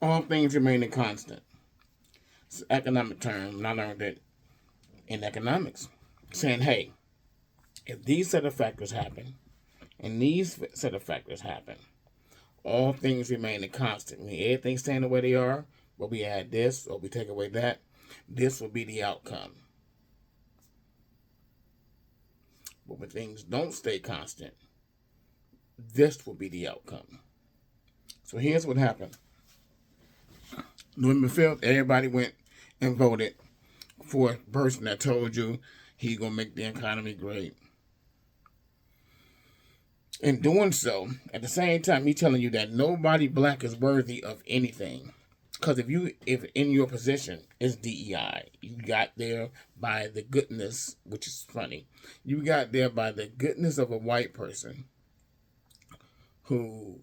All things remaining constant. It's an economic term, and I learned it in economics. Saying, hey, if these set of factors happen, and these set of factors happen, all things remain constant. When everything staying the way they are, but we add this or we take away that, this will be the outcome. But when things don't stay constant, this will be the outcome. So here's what happened. November 5th, everybody went and voted for a person that told you he's going to make the economy great. In doing so, at the same time, he's telling you that nobody black is worthy of anything. Because if in your position is DEI, you got there by the goodness, which is funny. You got there by the goodness of a white person who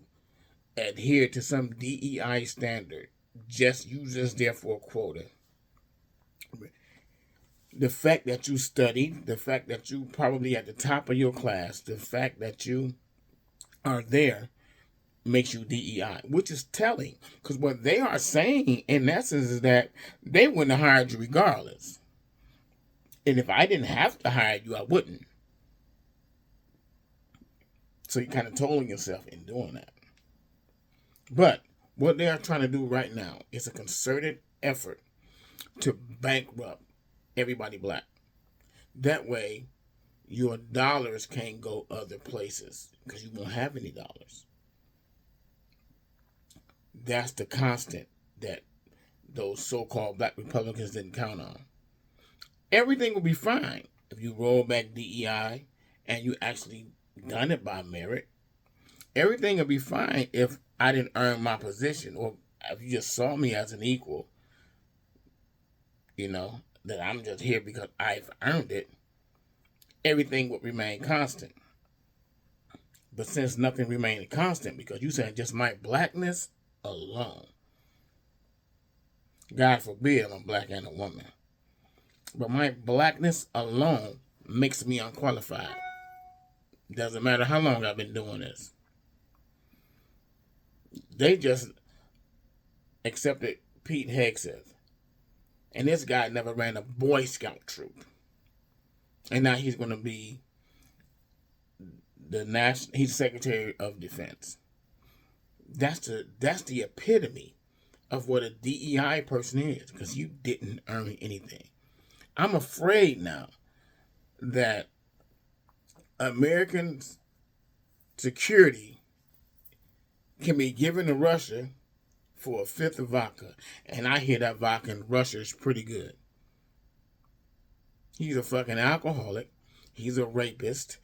adhered to some DEI standard. You just there for a quota. The fact that you studied, the fact that you probably at the top of your class, the fact that you are there makes you DEI, which is telling. Because what they are saying, in essence, is that they wouldn't have hired you regardless. And if I didn't have to hire you, I wouldn't. So you're kind of tolling yourself in doing that. But what they are trying to do right now is a concerted effort to bankrupt everybody black. That way, your dollars can't go other places because you won't have any dollars. That's the constant that those so-called black Republicans didn't count on. Everything will be fine if you roll back DEI and you actually done it by merit. Everything will be fine if I didn't earn my position, or if you just saw me as an equal, that I'm just here because I've earned it. Everything would remain constant. But since nothing remained constant, because you said just my blackness alone, God forbid I'm a black and a woman, but my blackness alone makes me unqualified. Doesn't matter how long I've been doing this. They just accepted Pete Hegseth. And this guy never ran a Boy Scout troop. And now he's going to be he's Secretary of Defense. That's the epitome of what a DEI person is, because you didn't earn anything. I'm afraid now that American security can be given to Russia for a fifth of vodka. And I hear that vodka in Russia is pretty good. He's a fucking alcoholic. He's a rapist.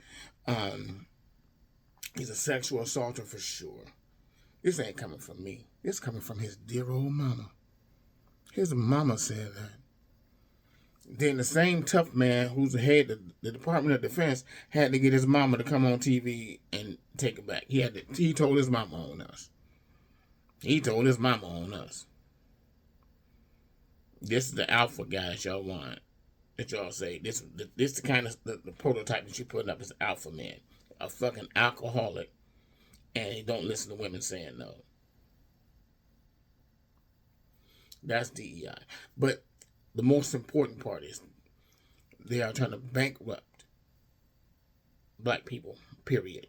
He's a sexual assaulter for sure. This ain't coming from me. This coming from his dear old mama. His mama said that. Then the same tough man who's the head of the Department of Defense had to get his mama to come on TV and take it back. He told his mama on us. He told his mama on us. This is the alpha guy that y'all want. That y'all say. This the kind of the prototype that you putting up is alpha man. A fucking alcoholic. And he don't listen to women saying no. That's DEI. But the most important part is they are trying to bankrupt black people, period.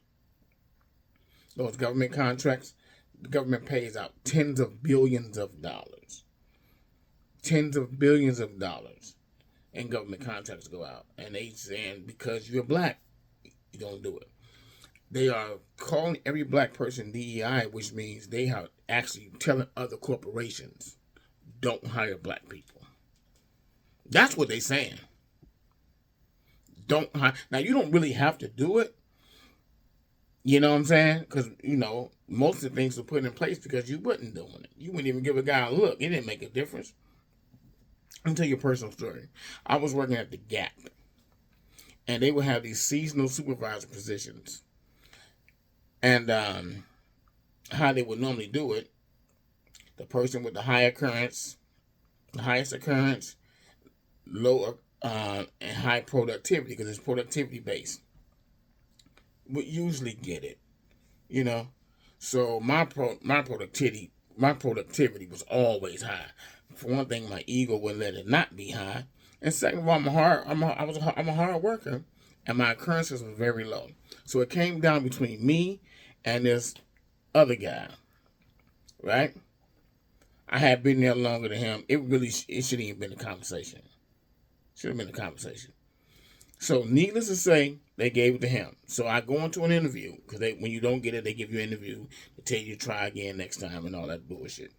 Those government contracts, the government pays out tens of billions of dollars. Tens of billions of dollars in government contracts go out. And they saying because you're black, you don't do it. They are calling every black person DEI, which means they are actually telling other corporations, don't hire black people. That's what they're saying. Don't hire. Now, you don't really have to do it. You know what I'm saying? Because, most of the things were put in place because you wasn't doing it. You wouldn't even give a guy a look. It didn't make a difference. Let me tell you a personal story. I was working at the Gap, and they would have these seasonal supervisor positions. And how they would normally do it, the person with the highest occurrence, lower and high productivity, because it's productivity based, would usually get it. So my productivity my productivity was always high. For one thing, my ego wouldn't let it not be high, and second of all, I'm a hard worker, and my occurrences were very low. So it came down between me and this other guy, right? I had been there longer than him. It shouldn't even been a conversation. Should have been a conversation. So needless to say, they gave it to him. So I go into an interview, because when you don't get it, they give you an interview to tell you to try again next time and all that bullshit.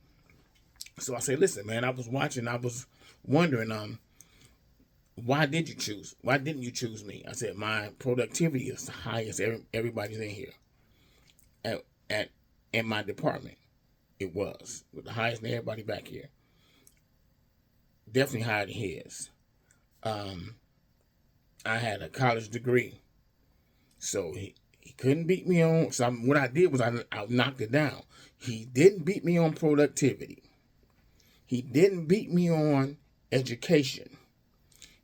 So I say, listen, man, I was wondering, why didn't you choose me? I said, my productivity is the highest everybody's in here. In my department, it was. With the highest than everybody back here. Definitely higher than his. I had a college degree. So he couldn't beat me on. So what I did was I knocked it down. He didn't beat me on productivity. He didn't beat me on education.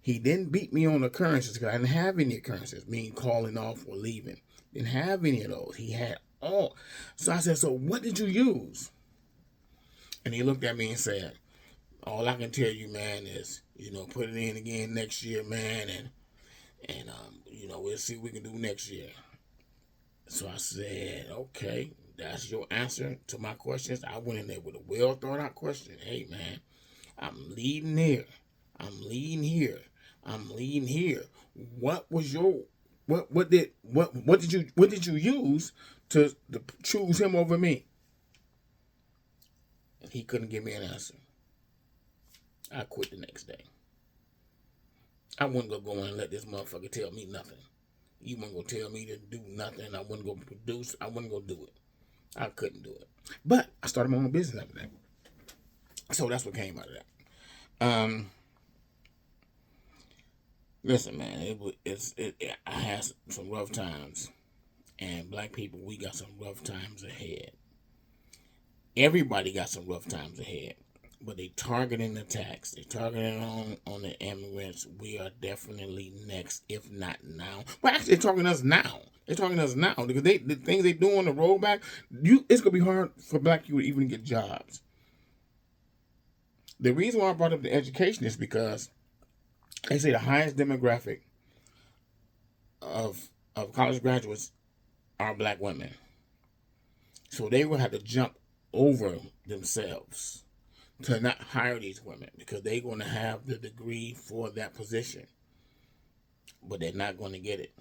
He didn't beat me on occurrences because I didn't have any occurrences, meaning calling off or leaving. Didn't have any of those. He had all. So I said, so what did you use? And he looked at me and said, all I can tell you, man, is, put it in again next year, man, and we'll see what we can do next year. So I said, okay, that's your answer to my questions. I went in there with a well thought out question. Hey, man, I'm leading here. I'm leading here. I'm leading here. What was your what did you use to choose him over me? And he couldn't give me an answer. I quit the next day. I wasn't gonna go in and let this motherfucker tell me nothing. You weren't gonna tell me to do nothing. I wasn't gonna produce. I wasn't gonna do it. I couldn't do it. But I started my own business after that. So that's what came out of that. Listen, man, I had some rough times, and black people, we got some rough times ahead. Everybody got some rough times ahead, but they targeting the tax. They targeting on the immigrants. We are definitely next, if not now. Well, actually, they're targeting us now. They're targeting us now because the things they do on the rollback, it's gonna be hard for black people to even get jobs. The reason why I brought up the education is because they say the highest demographic of college graduates are black women. So they will have to jump over themselves to not hire these women because they're going to have the degree for that position. But they're not going to get it.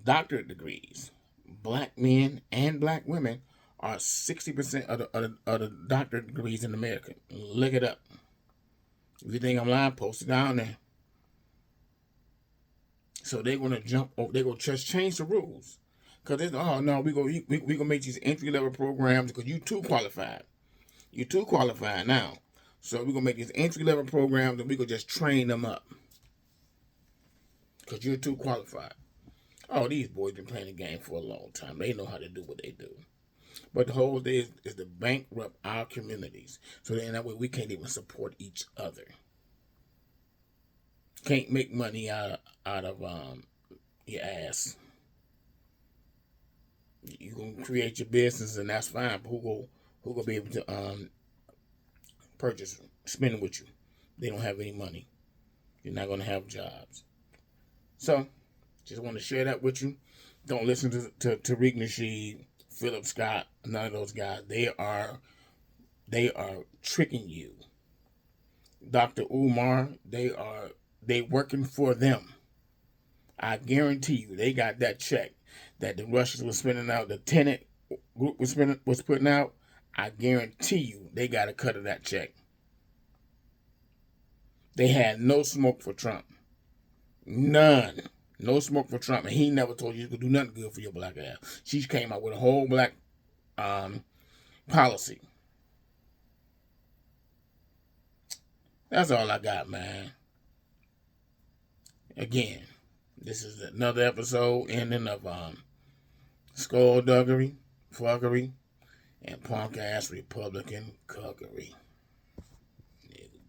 Doctorate degrees, black men and black women are 60% of the doctorate degrees in America. Look it up. If you think I'm lying, post it down there. So they're going to jump over. They're going to just change the rules. Because we're going to make these entry-level programs because you too qualified. You're too qualified now. So we're going to make these entry-level programs and we're going to just train them up. Because you're too qualified. Oh, these boys been playing the game for a long time. They know how to do what they do. But the whole thing is to bankrupt our communities. So then that way we can't even support each other. Can't make money out of your ass. You gonna create your business and that's fine. But who gonna be able to purchase spending with you? They don't have any money. You're not gonna have jobs. So just want to share that with you. Don't listen to Tariq Nasheed, Philip Scott, none of those guys. They are tricking you. Dr. Umar, they working for them. I guarantee you, they got that check that the Russians were spending out, the tenant group was putting out. I guarantee you, they got a cut of that check. They had no smoke for Trump. None. No smoke for Trump. And he never told you could do nothing good for your black ass. She came out with a whole black policy. That's all I got, man. Again, this is another episode ending of skullduggery, fuckery, and punk-ass Republican cuckery.